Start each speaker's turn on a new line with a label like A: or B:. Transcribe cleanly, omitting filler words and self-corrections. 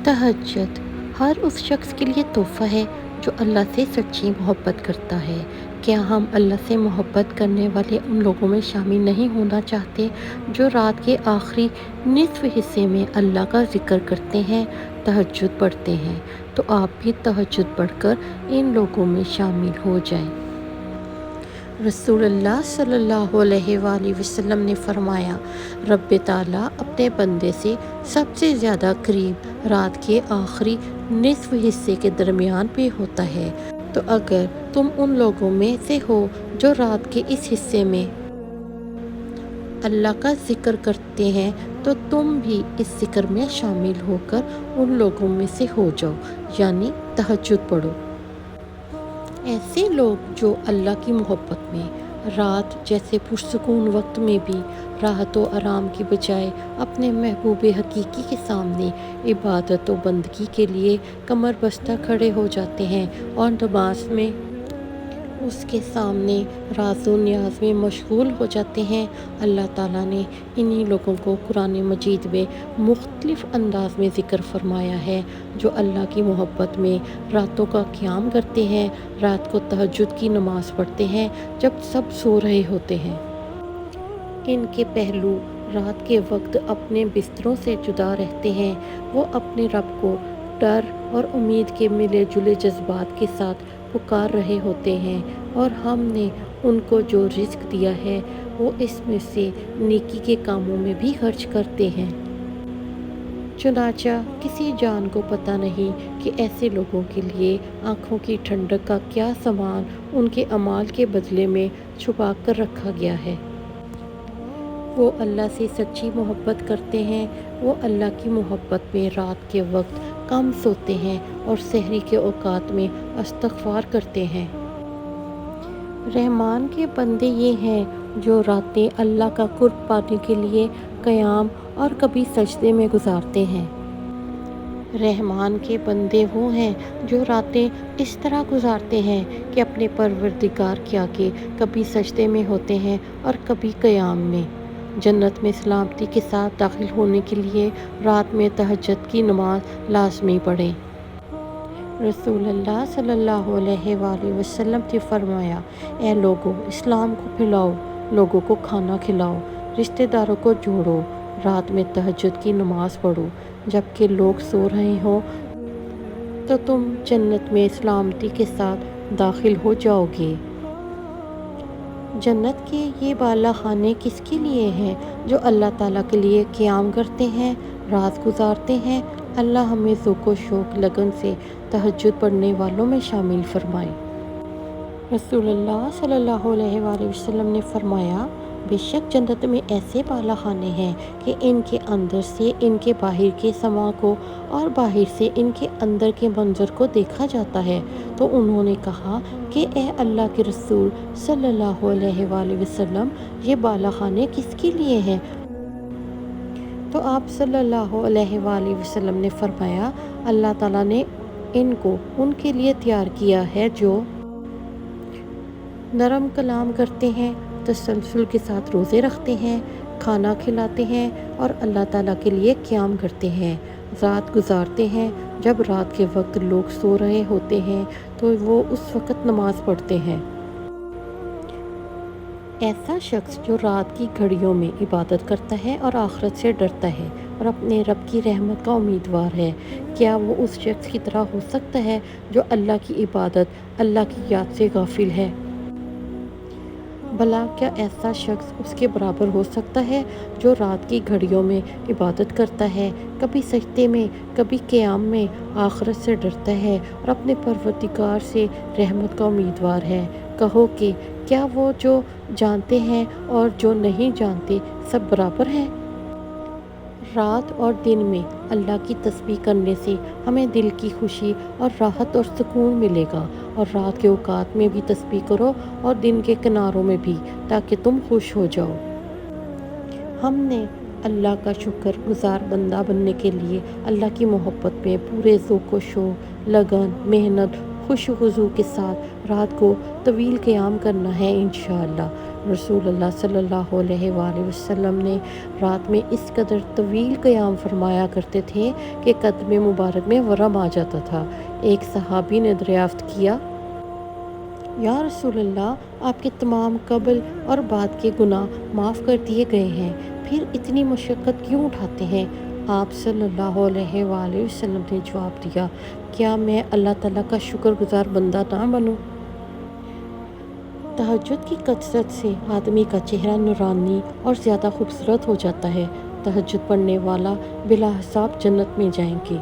A: تہجد ہر اس شخص کے لیے تحفہ ہے جو اللہ سے سچی محبت کرتا ہے۔ کیا ہم اللہ سے محبت کرنے والے ان لوگوں میں شامل نہیں ہونا چاہتے جو رات کے آخری نصف حصے میں اللہ کا ذکر کرتے ہیں، تہجد پڑھتے ہیں؟ تو آپ بھی تہجد پڑھ کر ان لوگوں میں شامل ہو جائیں۔ رسول اللہ صلی اللہ علیہ وآلہ وسلم نے فرمایا، رب تعالیٰ اپنے بندے سے سب سے زیادہ قریب رات کے آخری نصف حصے کے درمیان پہ ہوتا ہے۔ تو اگر تم ان لوگوں میں سے ہو جو رات کے اس حصے میں اللہ کا ذکر کرتے ہیں تو تم بھی اس ذکر میں شامل ہو کر ان لوگوں میں سے ہو جاؤ، یعنی تہجد پڑھو۔ ایسے لوگ جو اللہ کی محبت میں رات جیسے پرسکون وقت میں بھی راحت و آرام کی بجائے اپنے محبوب حقیقی کے سامنے عبادت و بندگی کے لیے کمر بستہ کھڑے ہو جاتے ہیں اور نماز میں اس کے سامنے راز و نیاز میں مشغول ہو جاتے ہیں، اللہ تعالیٰ نے انہی لوگوں کو قرآن مجید میں مختلف انداز میں ذکر فرمایا ہے، جو اللہ کی محبت میں راتوں کا قیام کرتے ہیں، رات کو تہجد کی نماز پڑھتے ہیں جب سب سو رہے ہوتے ہیں۔ ان کے پہلو رات کے وقت اپنے بستروں سے جدا رہتے ہیں، وہ اپنے رب کو ڈر اور امید کے ملے جلے جذبات کے ساتھ پکار رہے ہوتے ہیں، اور ہم نے ان کو جو رزق دیا ہے وہ اس میں سے نیکی کے کاموں میں بھی خرچ کرتے ہیں۔ چنانچہ کسی جان کو پتہ نہیں کہ ایسے لوگوں کے لیے آنکھوں کی ٹھنڈک کا کیا سامان ان کے اعمال کے بدلے میں چھپا کر رکھا گیا ہے۔ وہ اللہ سے سچی محبت کرتے ہیں، وہ اللہ کی محبت میں رات کے وقت کم سوتے ہیں اور سحری کے اوقات میں استغفار کرتے ہیں۔ رحمان کے بندے یہ ہیں جو راتیں اللہ کا قرب پانے کے لیے قیام اور کبھی سجدے میں گزارتے ہیں۔ رحمان کے بندے وہ ہیں جو راتیں اس طرح گزارتے ہیں کہ اپنے پروردگار کے آگے کبھی سجدے میں ہوتے ہیں اور کبھی قیام میں۔ جنت میں سلامتی کے ساتھ داخل ہونے کے لیے رات میں تہجد کی نماز لازمی پڑھیں۔ رسول اللہ صلی اللہ علیہ وآلہ وسلم نے فرمایا، اے لوگو، اسلام کو پھیلاؤ، لوگوں کو کھانا کھلاؤ، رشتہ داروں کو جوڑو، رات میں تہجد کی نماز پڑھو، جب کہ لوگ سو رہے ہوں تو تم جنت میں سلامتی کے ساتھ داخل ہو جاؤ گے۔ جنت کے یہ بالا خانے کس کے لیے ہیں؟ جو اللہ تعالیٰ کے لیے قیام کرتے ہیں، رات گزارتے ہیں۔ اللہ ہمیں ذوق و شوق لگن سے تہجد پڑھنے والوں میں شامل فرمائے۔ رسول اللہ صلی اللہ علیہ وآلہ وسلم نے فرمایا، بے شک جنت میں ایسے بالا خانے ہیں کہ ان کے اندر سے ان کے باہر کے سما کو اور باہر سے ان کے اندر کے منظر کو دیکھا جاتا ہے۔ تو انہوں نے کہا کہ اے اللہ کے رسول صلی اللہ علیہ وآلہ وسلم، یہ بالا خانے کس کے لیے ہیں؟ تو آپ صلی اللہ علیہ وآلہ وسلم نے فرمایا، اللہ تعالیٰ نے ان کو ان کے لیے تیار کیا ہے جو نرم کلام کرتے ہیں، تسلسل کے ساتھ روزے رکھتے ہیں، کھانا کھلاتے ہیں اور اللہ تعالیٰ کے لیے قیام کرتے ہیں، رات گزارتے ہیں۔ جب رات کے وقت لوگ سو رہے ہوتے ہیں تو وہ اس وقت نماز پڑھتے ہیں۔ ایسا شخص جو رات کی گھڑیوں میں عبادت کرتا ہے اور آخرت سے ڈرتا ہے اور اپنے رب کی رحمت کا امیدوار ہے، کیا وہ اس شخص کی طرح ہو سکتا ہے جو اللہ کی عبادت، اللہ کی یاد سے غافل ہے؟ بھلا کیا ایسا شخص اس کے برابر ہو سکتا ہے جو رات کی گھڑیوں میں عبادت کرتا ہے، کبھی سجدے میں، کبھی قیام میں، آخرت سے ڈرتا ہے اور اپنے پروردگار سے رحمت کا امیدوار ہے؟ کہو کہ کیا وہ جو جانتے ہیں اور جو نہیں جانتے سب برابر ہیں؟ رات اور دن میں اللہ کی تسبیح کرنے سے ہمیں دل کی خوشی اور راحت اور سکون ملے گا، اور رات کے اوقات میں بھی تسبیح کرو اور دن کے کناروں میں بھی، تاکہ تم خوش ہو جاؤ۔ ہم نے اللہ کا شکر گزار بندہ بننے کے لیے اللہ کی محبت میں پورے ذوق و شوق، لگن، محنت، خوش و خضوع کے ساتھ رات کو طویل قیام کرنا ہے انشاءاللہ۔ رسول اللہ صلی اللہ علیہ وآلہ وسلم نے رات میں اس قدر طویل قیام فرمایا کرتے تھے کہ قدم مبارک میں ورم آ جاتا تھا۔ ایک صحابی نے دریافت کیا، یا رسول اللہ، آپ کے تمام قبل اور بعد کے گناہ معاف کر دیے گئے ہیں، پھر اتنی مشقت کیوں اٹھاتے ہیں؟ آپ صلی اللہ علیہ وآلہ وسلم نے جواب دیا، کیا میں اللہ تعالیٰ کا شکر گزار بندہ نہ بنوں؟ تہجد کی کثرت سے آدمی کا چہرہ نورانی اور زیادہ خوبصورت ہو جاتا ہے۔ تہجد پڑھنے والا بلا حساب جنت میں جائیں گے۔